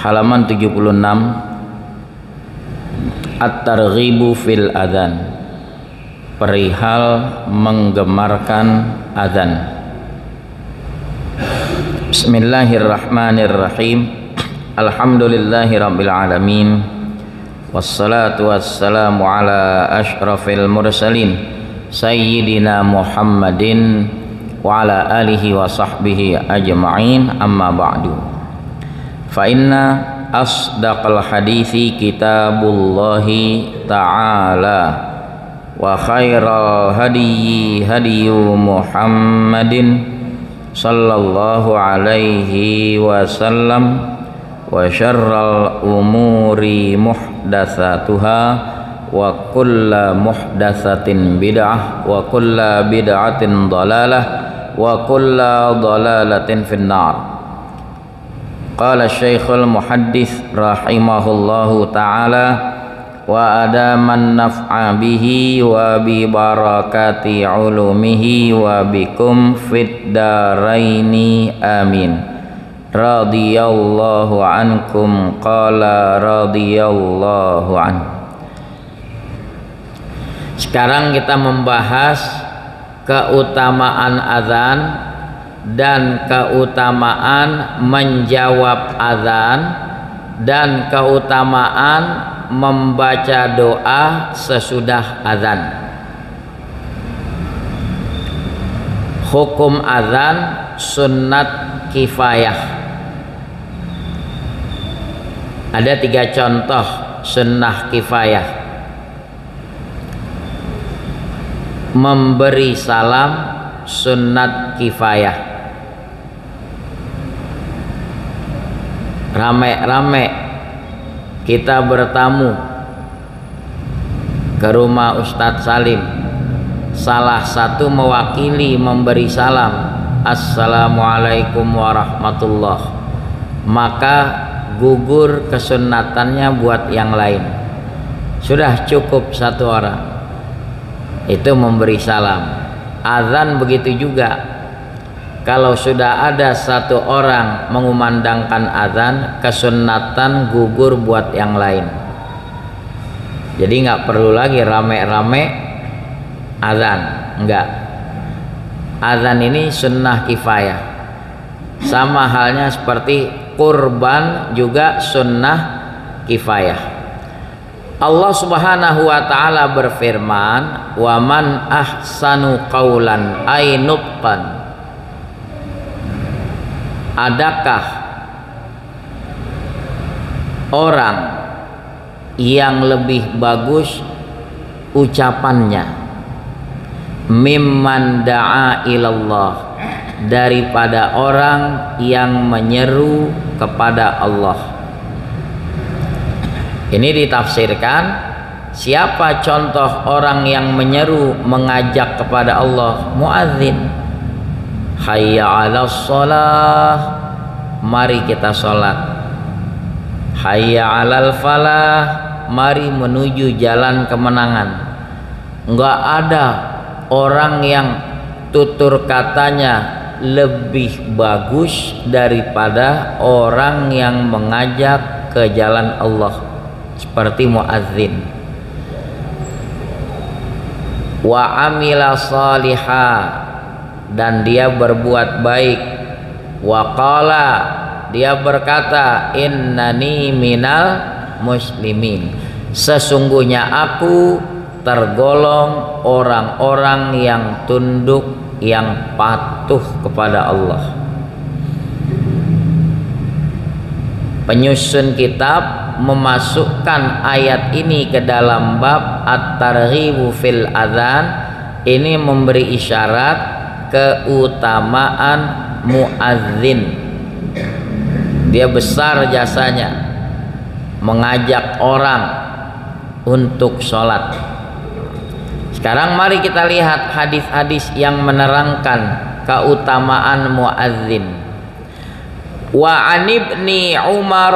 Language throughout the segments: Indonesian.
halaman 76, At-Targhibu fil Adzan, perihal menggemarkan adzan. Bismillahirrahmanirrahim. Alhamdulillahirabbil alamin. Wassalatu wassalamu ala asyrafil mursalin sayyidina Muhammadin wa ala alihi wa sahbihi ajma'in, amma ba'du. Fa inna asdaqal hadithi kitabullahi ta'ala wa khairal hadiyyi hadiyu Muhammadin sallallahu alaihi wasallam, wa syarral umuri muhdatsatuha wa kullu muhdatsatin bid'ah wa kullu bid'atin dhalalah wa kullu dhalalatin finnar. Qala Syekhul Muhaddits rahimahullahu ta'ala wa adaman naf'a bihi wa bi barakati ulumihi wa bikum fid daraini amin. Radhiyallahu ankum. Qala radhiyallahu an. Sekarang kita membahas keutamaan azan dan keutamaan menjawab azan dan keutamaan membaca doa sesudah azan. Hukum azan sunnat kifayah. Ada 3 contoh sunnah kifayah. Memberi salam sunnat kifayah. Rame-rame kita bertamu ke rumah Ustadz Salim, salah satu mewakili memberi salam, Assalamualaikum warahmatullah, maka gugur kesunatannya buat yang lain. Sudah cukup 1 orang itu memberi salam. Azan begitu juga. Kalau sudah ada 1 orang mengumandangkan azan, kesunatan gugur buat yang lain. Jadi nggak perlu lagi rame-rame azan, enggak. Azan ini sunnah kifayah. Sama halnya seperti kurban juga sunnah kifayah. Allah Subhanahu wa taala berfirman, "Wa man ahsanu qaulan ay nutqan." Adakah orang yang lebih bagus ucapannya mimman da'a ilallah, daripada orang yang menyeru kepada Allah. Ini ditafsirkan, siapa contoh orang yang menyeru mengajak kepada Allah? Muadzin. Hayya 'alas shalah, mari kita sholat. Hayya 'alal falah, mari menuju jalan kemenangan. Enggak ada orang yang tutur katanya lebih bagus daripada orang yang mengajak ke jalan Allah seperti muadzin. Wa amila salihah, dan dia berbuat baik. Wa qala, dia berkata, innani minal muslimin, sesungguhnya aku tergolong orang-orang yang tunduk, yang patuh kepada Allah. Penyusun kitab memasukkan ayat ini ke dalam bab At-Targhibu fil Adzan. Ini memberi isyarat keutamaan muadzin. Dia besar jasanya mengajak orang untuk sholat. Sekarang mari kita lihat hadis-hadis yang menerangkan keutamaan muadzin. Wa an ibni Umar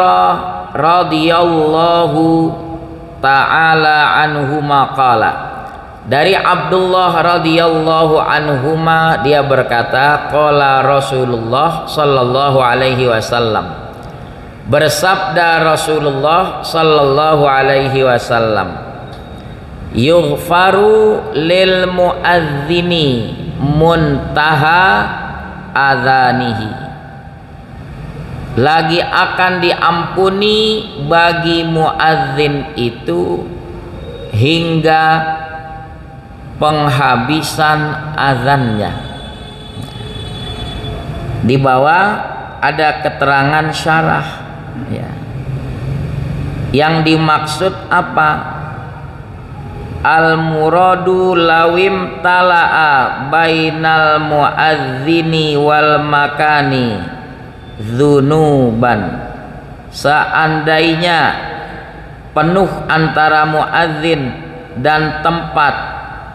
radhiyallahu ta'ala anhuma qala, dari Abdullah radhiyallahu anhuma dia berkata, qala Rasulullah sallallahu alaihi wasallam, Bersabda Rasulullah sallallahu alaihi wasallam, yughfaru lil muadzini muntaha adzanihi, lagi akan diampuni bagi muadzin itu hingga penghabisan azannya. Di bawah ada keterangan syarah ya. Yang dimaksud apa? Al muradu lawim tala'a bainal muadzini wal makani dzunuban, seandainya penuh antara muadzin dan tempat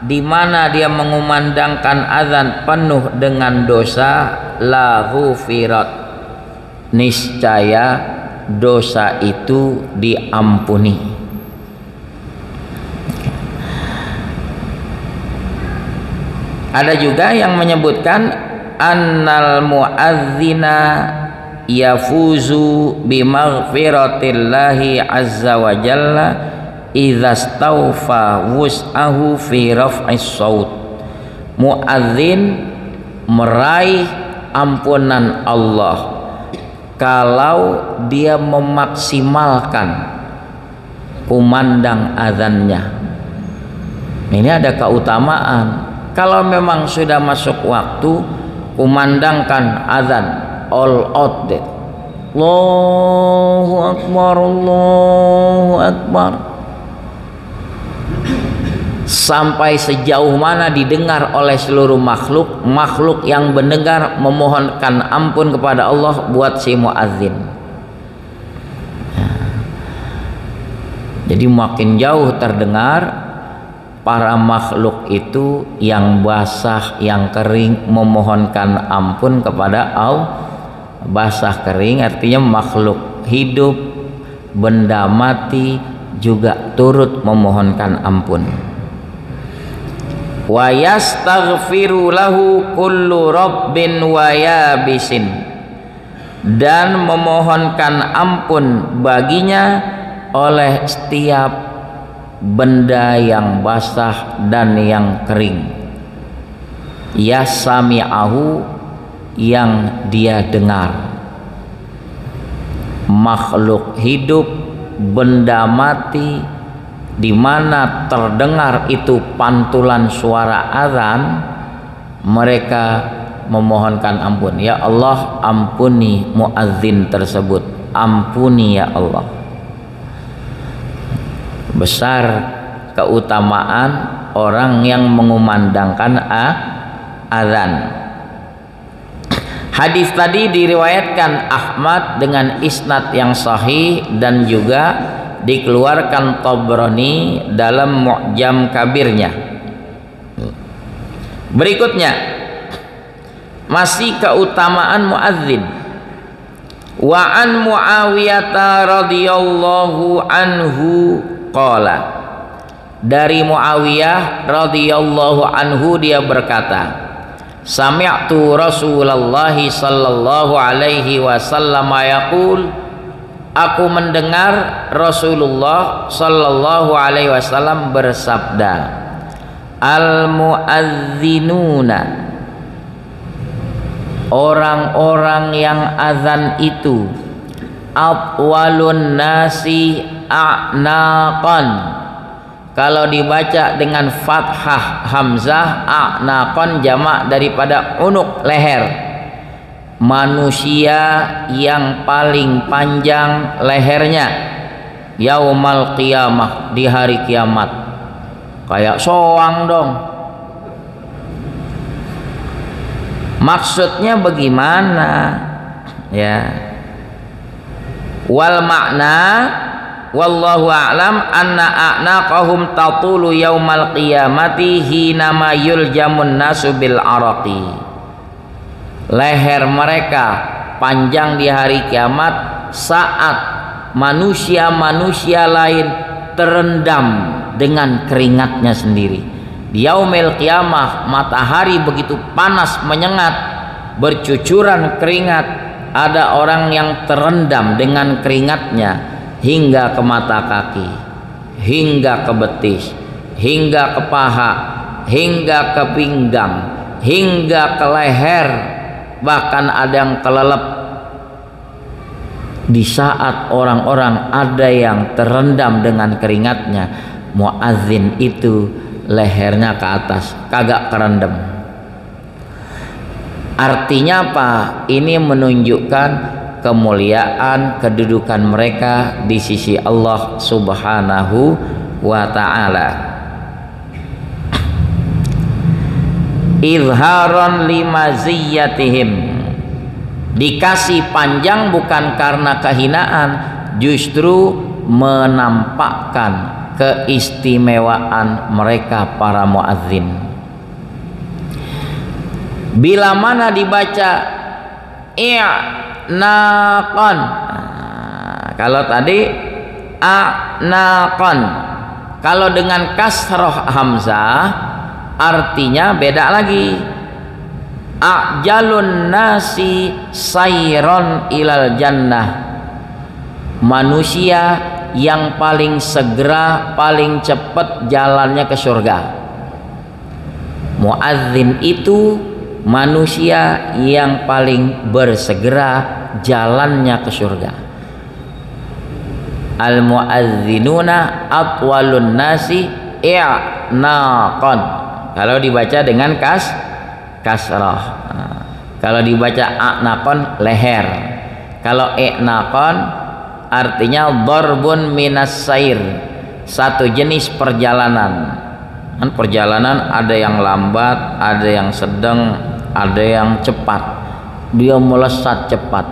di mana dia mengumandangkan azan penuh dengan dosa, lahu firat, niscaya dosa itu diampuni. Ada juga yang menyebutkan annal muadzina yafuzu bimaghfiratillahi azza wa jalla idza stawfa wus'ahu fi raf'is saut. Muadzin meraih ampunan Allah kalau dia memaksimalkan kumandang azannya. Ini ada keutamaan. Kalau memang sudah masuk waktu, kumandangkan azan all out deh. Allahu Akbar, Allahu Akbar. Sampai sejauh mana didengar oleh seluruh makhluk, makhluk yang mendengar memohonkan ampun kepada Allah buat si muadzin. Jadi makin jauh terdengar, para makhluk itu yang basah, yang kering memohonkan ampun kepada Allah. Basah kering artinya makhluk hidup, benda mati juga turut memohonkan ampun. Wa yastaghfiru lahu kullu rabbin wa yabisin, dan memohonkan ampun baginya oleh setiap benda yang basah dan yang kering. Ya sami'ahu, yang dia dengar. Makhluk hidup, benda mati, di mana terdengar itu pantulan suara azan, mereka memohonkan ampun. Ya Allah, ampuni muadzin tersebut, ampuni ya Allah. Besar keutamaan orang yang mengumandangkan azan. Hadis tadi diriwayatkan Ahmad dengan isnad yang sahih dan juga dikeluarkan Tabrani dalam Mu'jam Kabirnya. Berikutnya masih keutamaan muadzin. Wa an Muawiyah radhiyallahu anhu qala, dari Muawiyah radhiyallahu anhu dia berkata, sami'tu Rasulullah sallallahu alaihi wasallam yaqul, aku mendengar Rasulullah sallallahu alaihi wasallam bersabda, al muadzinuna, orang-orang yang azan itu, atwalun nasi a'naqan. Kalau dibaca dengan fathah hamzah, a'naqan jamak daripada unuk, leher. Manusia yang paling panjang lehernya yaumal qiyamah, di hari kiamat. Kayak soang dong. Maksudnya bagaimana? Ya. Wal makna wallahu a'lam anna a'naqahum tatulu yaumal qiyamati hina ma yuljamun nasu bil araqi. Leher mereka panjang di hari kiamat saat manusia-manusia lain terendam dengan keringatnya sendiri. Di yaumil qiyamah matahari begitu panas menyengat, bercucuran keringat, ada orang yang terendam dengan keringatnya hingga ke mata kaki, hingga ke betis, hingga ke paha, hingga ke pinggang, hingga ke leher, bahkan ada yang kelelep. Di saat orang-orang ada yang terendam dengan keringatnya, muadzin itu lehernya ke atas, kagak kerendam. Artinya apa? Ini menunjukkan kemuliaan kedudukan mereka di sisi Allah Subhanahu wa ta'ala. Izharon limaziyatihim, dikasih panjang bukan karena kehinaan, justru menampakkan keistimewaan mereka para muadzin. Bila mana dibaca i'naqan, kalau tadi a'naqan, kalau dengan kasroh hamzah artinya beda lagi. Ajalun nasi sayron ilal jannah, manusia yang paling segera, paling cepat jalannya ke surga. Muadzin itu manusia yang paling bersegera jalannya ke surga. Al muadzinuna atwalun nasi i'naqan, kalau dibaca dengan kasrah. Kalau dibaca a'naqan leher, kalau i'naqan artinya darbun minas sair, satu jenis perjalanan. Kan perjalanan ada yang lambat, ada yang sedang, ada yang cepat. Dia melesat cepat,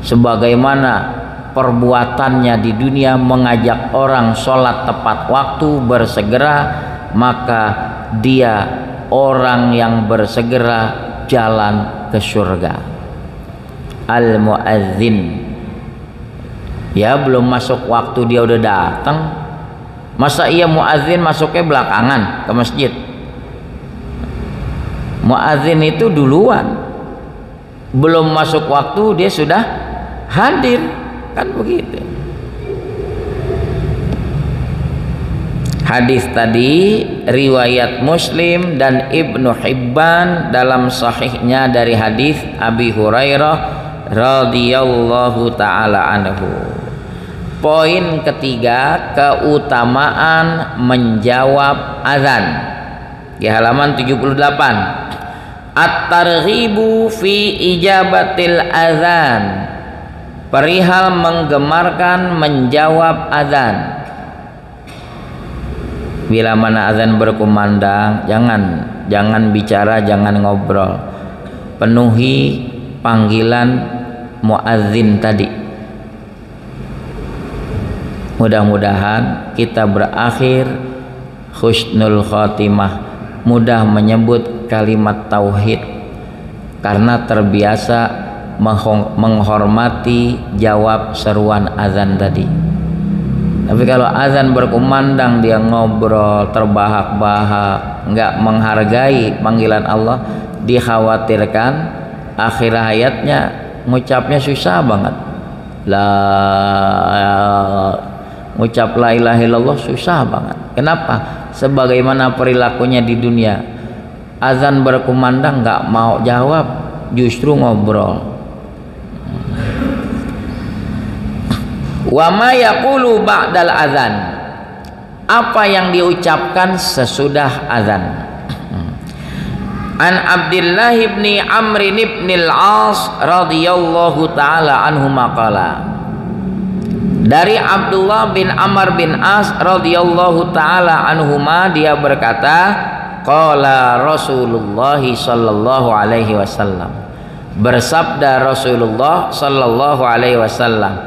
sebagaimana perbuatannya di dunia mengajak orang sholat tepat waktu, bersegera, maka dia orang yang bersegera jalan ke surga. Al muadzin, ya belum masuk waktu dia udah datang. Masa iya muadzin masuknya belakangan ke masjid? Muadzin itu duluan, belum masuk waktu dia sudah hadir, kan begitu. Hadis tadi riwayat Muslim dan Ibnu Hibban dalam sahihnya dari hadis Abi Hurairah radhiyallahu taala anhu. Poin ketiga, keutamaan menjawab azan di halaman 78. At-targhibu fi ijabatil azan, perihal menggemarkan menjawab azan. Bila mana azan berkumandang, jangan bicara, jangan ngobrol. Penuhi panggilan muadzin tadi. Mudah-mudahan kita berakhir husnul khotimah, mudah menyebut kalimat tauhid karena terbiasa menghormati jawab seruan azan tadi. Tapi kalau azan berkumandang dia ngobrol, terbahak-bahak, nggak menghargai panggilan Allah, dikhawatirkan akhir hayatnya ngucapnya susah banget. Ngucap la ilaha illallah susah banget. Kenapa? Sebagaimana perilakunya di dunia, azan berkumandang nggak mau jawab, justru ngobrol. Wa ma yaqulu ba'dal azan, apa yang diucapkan sesudah azan. An Abdullah ibn Amr ibn al-As radhiyallahu taala anhu maqala, dari Abdullah bin Amr bin As radhiyallahu taala anhuma dia berkata, qala Rasulullah sallallahu alaihi wasallam, bersabda Rasulullah sallallahu alaihi wasallam,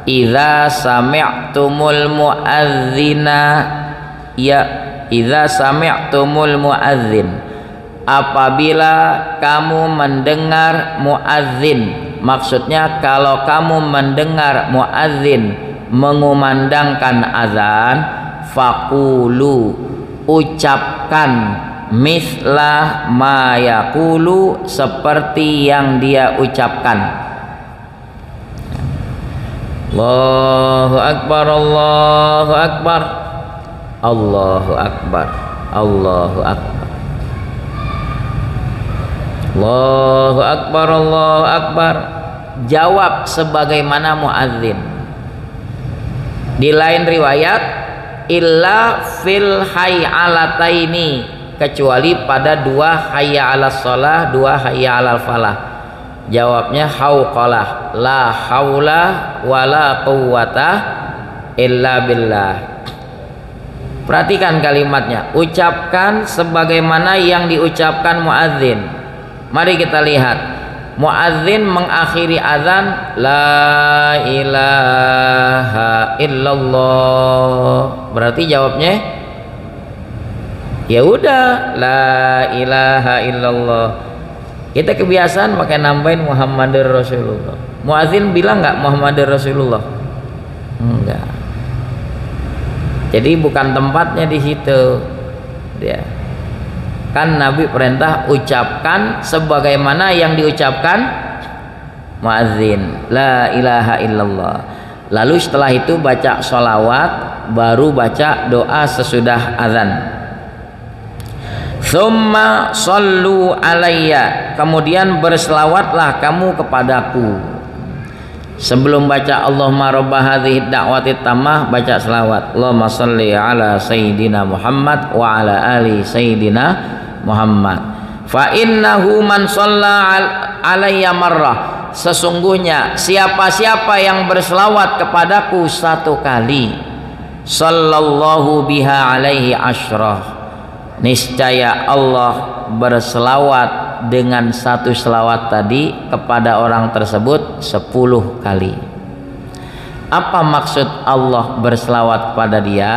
idza sami'tumul muadzina, ya idza sami'tumul muadzin, apabila kamu mendengar muadzin, maksudnya kalau kamu mendengar muadzin mengumandangkan azan, faqulu, ucapkan mislah ma yaqulu, seperti yang dia ucapkan. Allahu akbar, Allahu akbar, Allahu akbar, Allahu akbar, Allahu akbar, Allahu akbar. Jawab sebagaimana muadzin. Di lain riwayat, illa fil hayyalataini, kecuali pada dua hayya 'alas shalah, dua hayya 'alal falah. Jawabnya hauqalah, la haula wala quwwata illa billah. Perhatikan kalimatnya, ucapkan sebagaimana yang diucapkan muadzin. Mari kita lihat, muadzin mengakhiri azan la ilaha illallah. Berarti jawabnya ya udah la ilaha illallah. Kita kebiasaan pakai nambahin Muhammadur Rasulullah. Muadzin bilang nggak Muhammadur Rasulullah? Enggak. Jadi bukan tempatnya di situ. Ya. Kan Nabi perintah ucapkan sebagaimana yang diucapkan muadzin, la ilaha illallah. Lalu setelah itu baca sholawat, baru baca doa sesudah azan. Tsumma shollu alayya, kemudian berselawatlah kamu kepadaku. Sebelum baca Allahumma rabba hadhihi da'wati tammah, baca selawat Allahumma sholli ala sayyidina Muhammad wa ala ali sayyidina Muhammad. Fa innahu man shalla alayya marrah, sesungguhnya siapa-siapa yang berselawat kepadaku satu kali, sallallahu biha alaihi asyrah, niscaya Allah berselawat dengan satu selawat tadi kepada orang tersebut 10 kali. Apa maksud Allah berselawat kepada dia?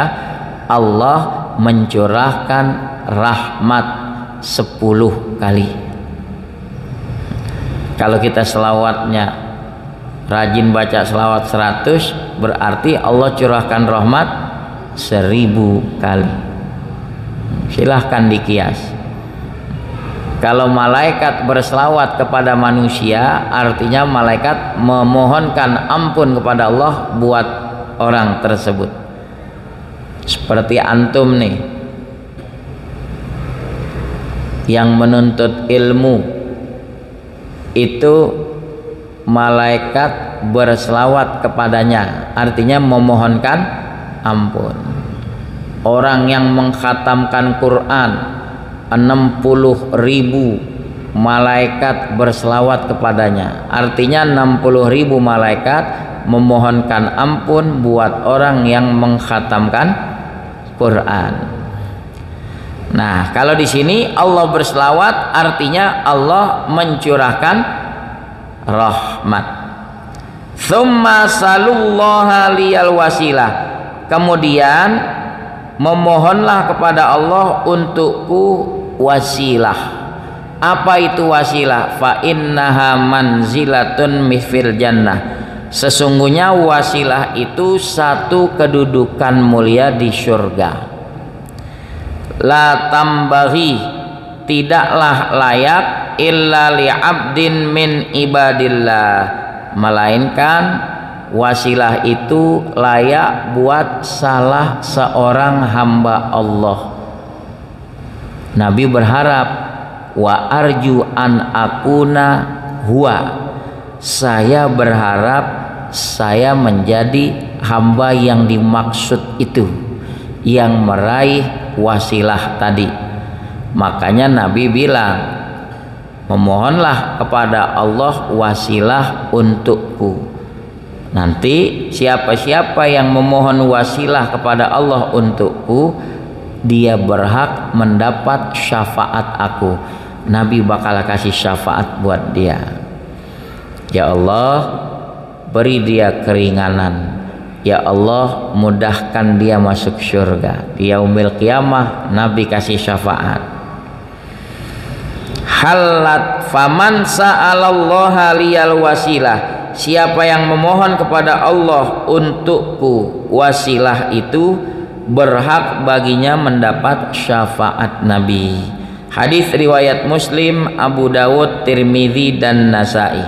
Allah mencurahkan rahmat 10 kali. Kalau kita selawatnya rajin baca selawat 100, berarti Allah curahkan rahmat 1000 kali. Silahkan dikias. Kalau malaikat berselawat kepada manusia, artinya malaikat memohonkan ampun kepada Allah buat orang tersebut. Seperti antum nih yang menuntut ilmu, itu malaikat berselawat kepadanya, artinya memohonkan ampun. Orang yang mengkhatamkan Quran 60.000 malaikat berselawat kepadanya, artinya 60.000 malaikat memohonkan ampun buat orang yang mengkhatamkan Quran. Nah, kalau di sini Allah berselawat, artinya Allah mencurahkan rahmat. Tsumma salullaha liyal wasilah, kemudian memohonlah kepada Allah untukku wasilah. Apa itu wasilah? Fa innaha manzilatun mithil jannah, sesungguhnya wasilah itu satu kedudukan mulia di surga. La tambaghi, tidaklah layak illa li'abdin min ibadillah, melainkan wasilah itu layak buat salah seorang hamba Allah. Nabi berharap, wa arju an akuna huwa, saya berharap saya menjadi hamba yang dimaksud itu, yang meraih wasilah tadi. Makanya Nabi bilang, memohonlah kepada Allah wasilah untukku. Nanti siapa-siapa yang memohon wasilah kepada Allah untukku, dia berhak mendapat syafaat aku. Nabi bakal kasih syafaat buat dia. Ya Allah, beri dia keringanan. Ya Allah, mudahkan dia masuk surga. Di yaumil qiyamah Nabi kasih syafaat. Halat faman sa'alallaha liyal wasilah, siapa yang memohon kepada Allah untukku wasilah itu, berhak baginya mendapat syafaat Nabi. Hadis riwayat Muslim, Abu Dawud, Tirmidzi dan Nasai.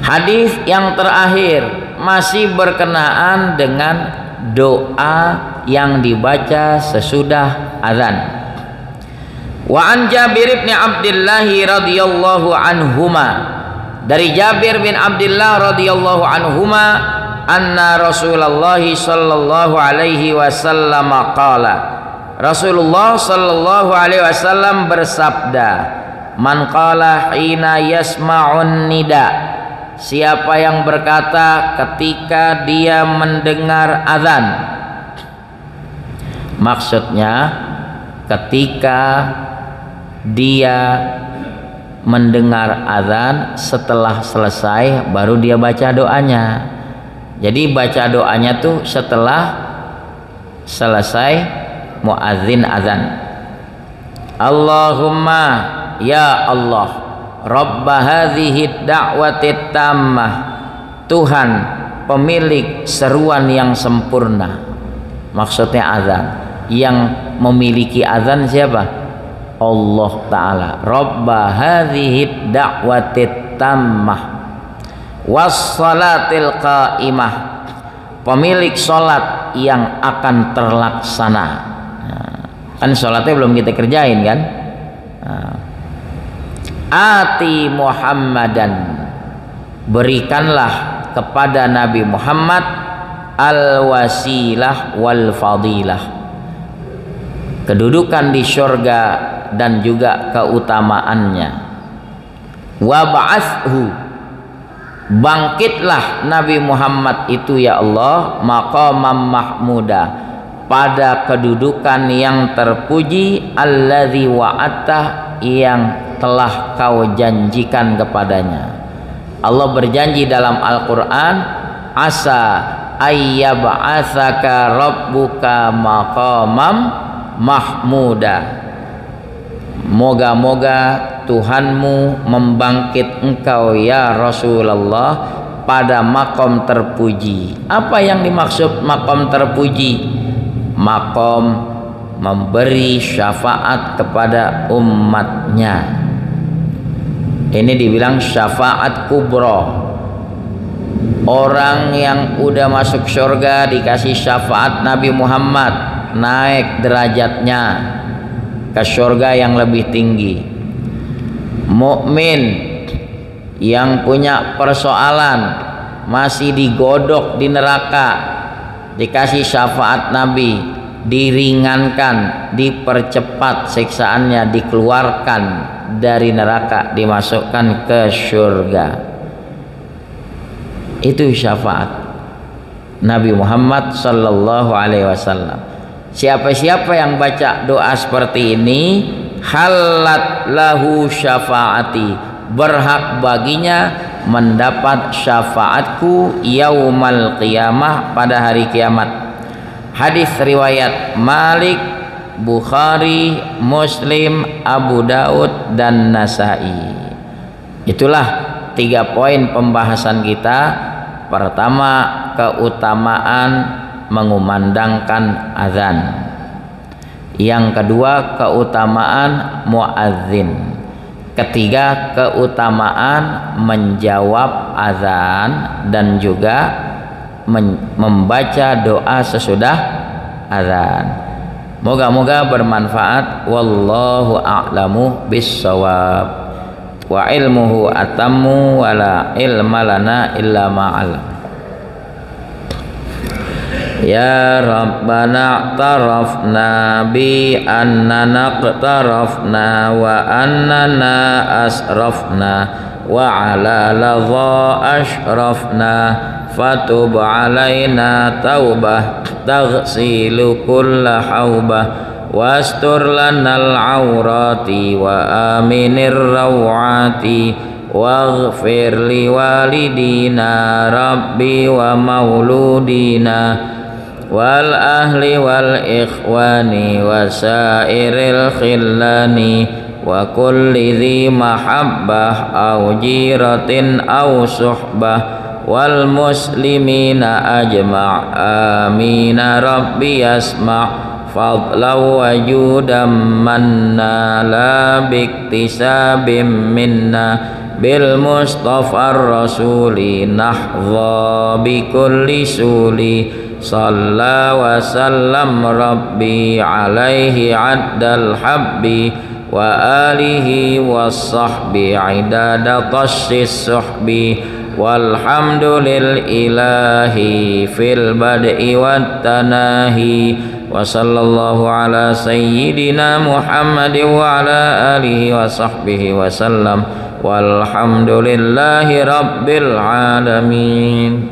Hadis yang terakhir masih berkenaan dengan doa yang dibaca sesudah azan. Wa an Jabir bin Abdullah radhiyallahu anhuma, dari Jabir bin Abdullah radhiyallahu anhuma, anna Rasulullah sallallahu alaihi wasallam qala, Rasulullah sallallahu alaihi wasallam bersabda, man qala hina yasma'un nida, siapa yang berkata ketika dia mendengar azan. Maksudnya ketika dia mendengar azan, setelah selesai baru dia baca doanya. Jadi baca doanya tuh setelah selesai muadzin azan. Allahumma ya Allah, Rabba hadhihi da'wati tammah, Tuhan pemilik seruan yang sempurna. Maksudnya azan. Yang memiliki azan siapa? Allah Ta'ala. Rabba hadhihi da'wati tammah wassalatil qa'imah, pemilik sholat yang akan terlaksana. Kan sholatnya belum kita kerjain kan? Ati Muhammadan, berikanlah kepada Nabi Muhammad al-wasilah wal fadilah, kedudukan di syurga dan juga keutamaannya. Wa ba'athu, bangkitlah Nabi Muhammad itu ya Allah, maqamam mahmuda, pada kedudukan yang terpuji, alladzi wa'ata, yang telah kau janjikan kepadanya. Allah berjanji dalam Al-Quran, asa ayyab'atsaka rabbuka maqamam mahmuda, moga-moga Tuhanmu membangkit engkau ya Rasulullah pada makom terpuji. Apa yang dimaksud makom terpuji? Makom memberi syafaat kepada umatnya. Ini dibilang syafaat kubro. Orang yang udah masuk surga dikasih syafaat Nabi Muhammad, naik derajatnya ke surga yang lebih tinggi. Mukmin yang punya persoalan masih digodok di neraka, dikasih syafaat Nabi, diringankan, dipercepat siksaannya, dikeluarkan dari neraka, dimasukkan ke surga. Itu syafaat Nabi Muhammad sallallahu alaihi wasallam. Siapa-siapa yang baca doa seperti ini, halat lahu syafaati, berhak baginya mendapat syafaatku yaumal qiyamah, pada hari kiamat. Hadis riwayat Malik, Bukhari, Muslim, Abu Daud dan Nasai. Itulah 3 poin pembahasan kita. Pertama, keutamaan mengumandangkan azan. Yang kedua, keutamaan muadzin. Ketiga, keutamaan menjawab azan dan juga membaca doa sesudah azan. Moga-moga bermanfaat. Wallahu a'lamu bissawab. Wa ilmuhu atammu wa la ilma lana illa ma'alam. Ya Rabbana tarafna bi annana qtarafna wa annana asrafna wa ala ladha ashrafna fatub alaina taubah taghsilu kulla haubah wastur lanal aurati wa aminir rawati waghfir li walidina rabbi wa mauludina wal ahli wal ikhwani wa sairil khillani wa kulli dhi mahabbah au jiratin au suhbah wal muslimina ajma' amina rabbi yasma' fadla wa judam manna la biktisabim minna bil Mustafa Rasuli nahdha bi kulli suli Salla wa sallam Rabbi alaihi addal habbi wa alihi wa sahbi idada tassis suhbi walhamdulil ilahi fil bad'i wat tanahi wa sallallahu ala sayyidina Muhammadin wa ala alihi wa sahbihi wa sallam walhamdulillahi rabbil alamin.